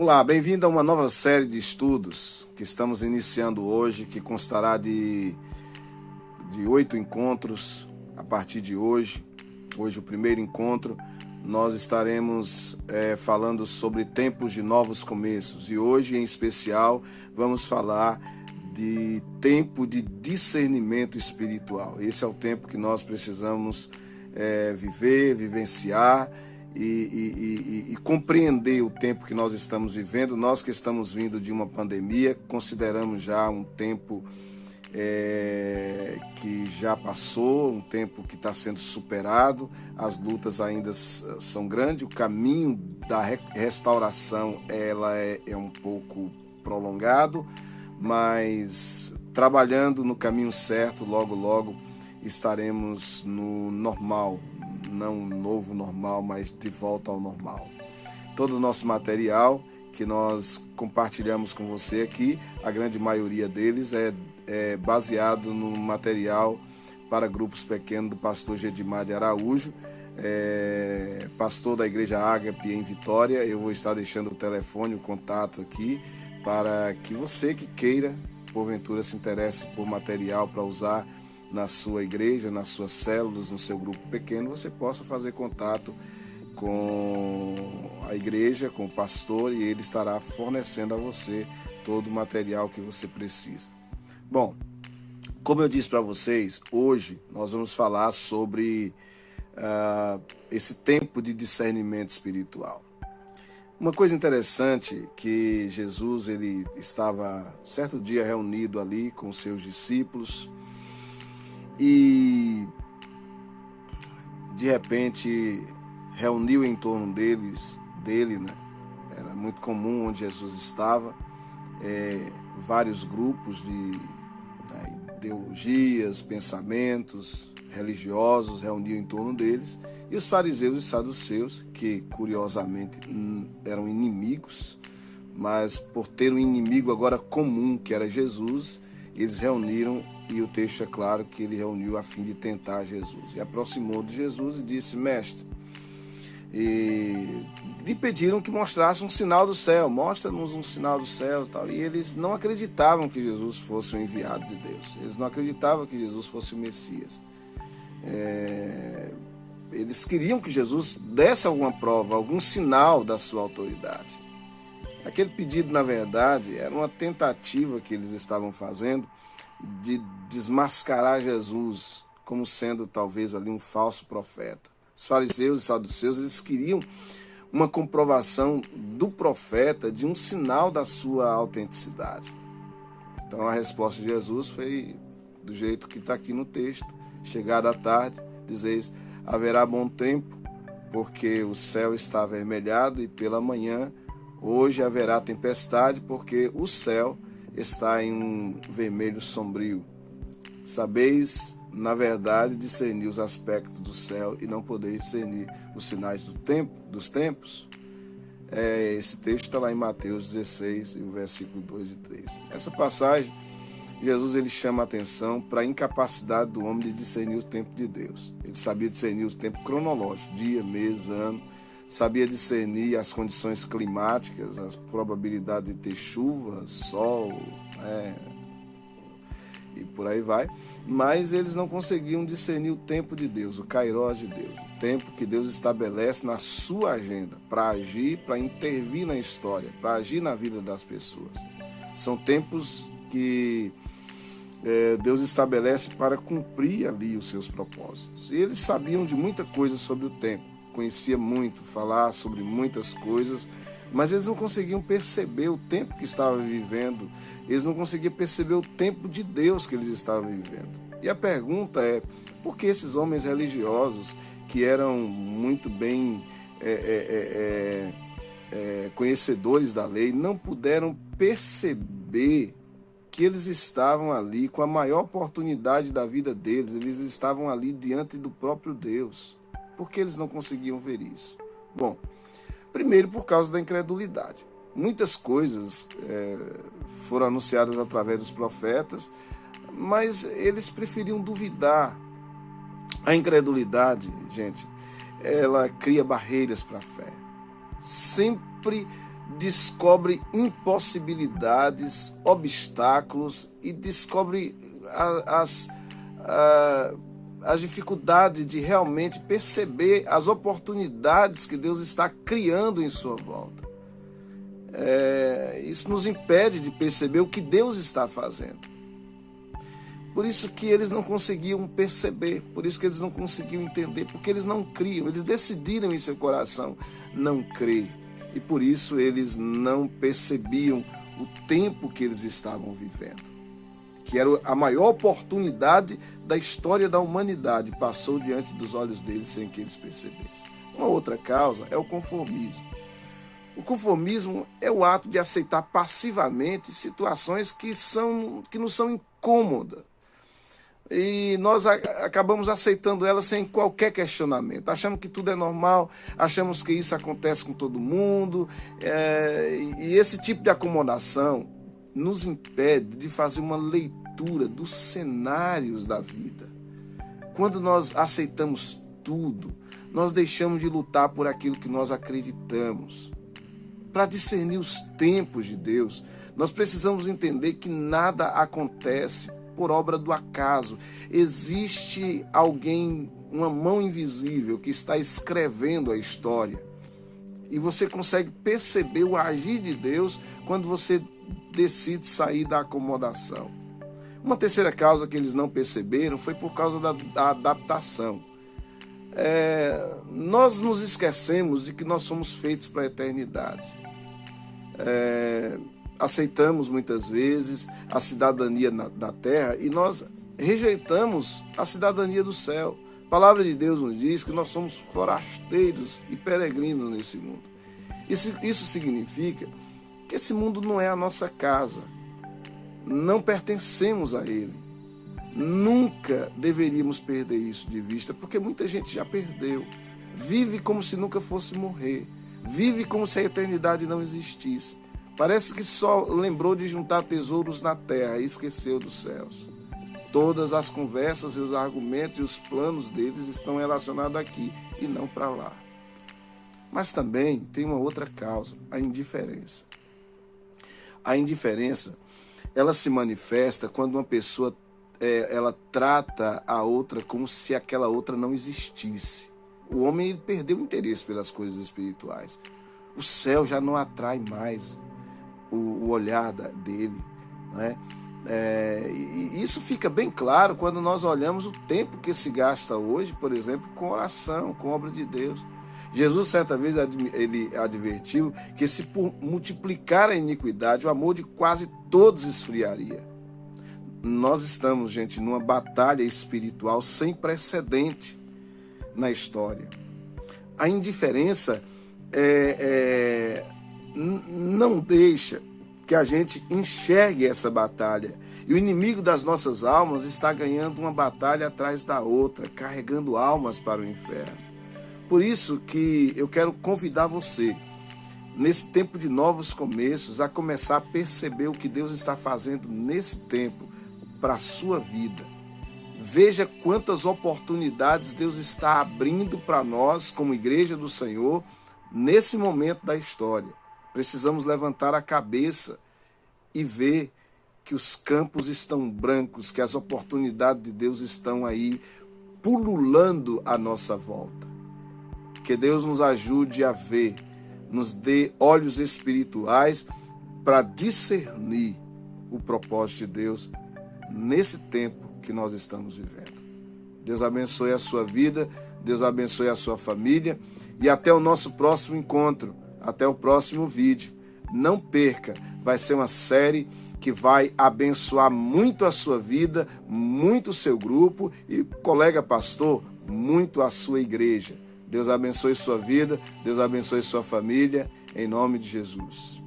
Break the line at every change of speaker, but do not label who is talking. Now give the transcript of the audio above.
Olá, bem-vindo a uma nova série de estudos que estamos iniciando hoje, que constará de 8 encontros a partir de hoje. Hoje, o primeiro encontro, nós estaremos falando sobre tempos de novos começos. E hoje, em especial, vamos falar de tempo de discernimento espiritual. Esse é o tempo que nós precisamos vivenciar e compreender o tempo que nós estamos vivendo. Nós que estamos vindo de uma pandemia, consideramos já um tempo que já passou, um tempo que está sendo superado. As lutas ainda são grandes, o caminho da restauração ela é um pouco prolongado, mas trabalhando no caminho certo, logo estaremos no normal, não um novo normal, mas de volta ao normal. Todo o nosso material que nós compartilhamos com você aqui, a grande maioria deles é baseado no material para grupos pequenos do pastor Gedimar de Araújo, pastor da Igreja Ágape em Vitória. Eu vou estar deixando o telefone, o contato aqui, para que você que queira, porventura se interesse por material para usar na sua igreja, nas suas células, no seu grupo pequeno, você possa fazer contato com a igreja, com o pastor, e ele estará fornecendo a você todo o material que você precisa. Bom, como eu disse para vocês, hoje nós vamos falar sobre esse tempo de discernimento espiritual. Uma coisa interessante que Jesus ele estava certo dia reunido ali com seus discípulos e de repente reuniu em torno dele, né? Era muito comum onde Jesus estava, vários grupos de ideologias, pensamentos religiosos reuniam em torno deles, e os fariseus e saduceus, que curiosamente eram inimigos, mas por ter um inimigo agora comum, que era Jesus, eles reuniram, e o texto é claro que ele reuniu a fim de tentar Jesus. E aproximou de Jesus e disse: Mestre, e lhe pediram que mostrasse um sinal do céu, mostra-nos um sinal do céu, tal. E eles não acreditavam que Jesus fosse o enviado de Deus, eles não acreditavam que Jesus fosse o Messias. Eles queriam que Jesus desse alguma prova, algum sinal da sua autoridade. Aquele pedido, na verdade, era uma tentativa que eles estavam fazendo de desmascarar Jesus como sendo talvez ali um falso profeta. Os fariseus e saduceus, eles queriam uma comprovação do profeta, de um sinal da sua autenticidade. Então a resposta de Jesus foi do jeito que está aqui no texto: chegada a tarde, dizeis, haverá bom tempo, porque o céu está avermelhado, e pela manhã hoje haverá tempestade, porque o céu está em um vermelho sombrio. Sabeis, na verdade, discernir os aspectos do céu e não podeis discernir os sinais dos tempos. Esse texto está lá em Mateus 16, o versículo 2 e 3. Essa passagem, Jesus ele chama a atenção para a incapacidade do homem de discernir o tempo de Deus. Ele sabia discernir o tempo cronológico, dia, mês, ano, sabia discernir as condições climáticas, as probabilidades de ter chuva, sol, e por aí vai, mas eles não conseguiam discernir o tempo de Deus, o Kairos de Deus, o tempo que Deus estabelece na sua agenda para agir, para intervir na história, para agir na vida das pessoas. São tempos que Deus estabelece para cumprir ali os seus propósitos. E eles sabiam de muita coisa sobre o tempo, conhecia muito, falar sobre muitas coisas, mas eles não conseguiam perceber o tempo que estavam vivendo, eles não conseguiam perceber o tempo de Deus que eles estavam vivendo. E a pergunta é, por que esses homens religiosos, que eram muito bem conhecedores da lei, não puderam perceber que eles estavam ali com a maior oportunidade da vida deles, eles estavam ali diante do próprio Deus? Por que eles não conseguiam ver isso? Bom, primeiro por causa da incredulidade. Muitas coisas foram anunciadas através dos profetas, mas eles preferiam duvidar. A incredulidade, gente, ela cria barreiras para a fé. Sempre descobre impossibilidades, obstáculos e descobre as dificuldades de realmente perceber as oportunidades que Deus está criando em sua volta. Isso nos impede de perceber o que Deus está fazendo. Por isso que eles não conseguiam perceber, por isso que eles não conseguiam entender, porque eles não criam, eles decidiram em seu coração não crer. E por isso eles não percebiam o tempo que eles estavam vivendo, que era a maior oportunidade da história da humanidade, passou diante dos olhos deles sem que eles percebessem. Uma outra causa é o conformismo. O conformismo é o ato de aceitar passivamente situações que nos são incômodas. E nós acabamos aceitando elas sem qualquer questionamento. Achamos que tudo é normal, achamos que isso acontece com todo mundo. E esse tipo de acomodação nos impede de fazer uma leitura dos cenários da vida. Quando nós aceitamos tudo, nós deixamos de lutar por aquilo que nós acreditamos. Para discernir os tempos de Deus, nós precisamos entender que nada acontece por obra do acaso. Existe alguém, uma mão invisível que está escrevendo a história. E você consegue perceber o agir de Deus quando você decide sair da acomodação. Uma terceira causa que eles não perceberam foi por causa da adaptação. Nós nos esquecemos de que nós somos feitos para a eternidade. Aceitamos muitas vezes a cidadania da terra e nós rejeitamos a cidadania do céu. A palavra de Deus nos diz que nós somos forasteiros e peregrinos nesse mundo. Isso significa que esse mundo não é a nossa casa. Não pertencemos a ele. Nunca deveríamos perder isso de vista, porque muita gente já perdeu. Vive como se nunca fosse morrer. Vive como se a eternidade não existisse. Parece que só lembrou de juntar tesouros na terra e esqueceu dos céus. Todas as conversas e os argumentos e os planos deles estão relacionados aqui e não para lá. Mas também tem uma outra causa, a indiferença. A indiferença, ela se manifesta quando uma pessoa ela trata a outra como se aquela outra não existisse. O homem perdeu o interesse pelas coisas espirituais. O céu já não atrai mais o olhar dele, né? E isso fica bem claro quando nós olhamos o tempo que se gasta hoje, por exemplo, com oração, com obra de Deus. Jesus, certa vez, ele advertiu que se por multiplicar a iniquidade, o amor de quase todos esfriaria. Nós estamos, gente, numa batalha espiritual sem precedente na história. A indiferença não deixa que a gente enxergue essa batalha. E o inimigo das nossas almas está ganhando uma batalha atrás da outra, carregando almas para o inferno. Por isso que eu quero convidar você, nesse tempo de novos começos, a começar a perceber o que Deus está fazendo nesse tempo para a sua vida. Veja quantas oportunidades Deus está abrindo para nós, como igreja do Senhor, nesse momento da história. Precisamos levantar a cabeça e ver que os campos estão brancos, que as oportunidades de Deus estão aí pululando à nossa volta. Que Deus nos ajude a ver, nos dê olhos espirituais para discernir o propósito de Deus nesse tempo que nós estamos vivendo. Deus abençoe a sua vida, Deus abençoe a sua família e até o nosso próximo encontro, até o próximo vídeo. Não perca, vai ser uma série que vai abençoar muito a sua vida, muito o seu grupo e, colega pastor, muito a sua igreja. Deus abençoe sua vida, Deus abençoe sua família, em nome de Jesus.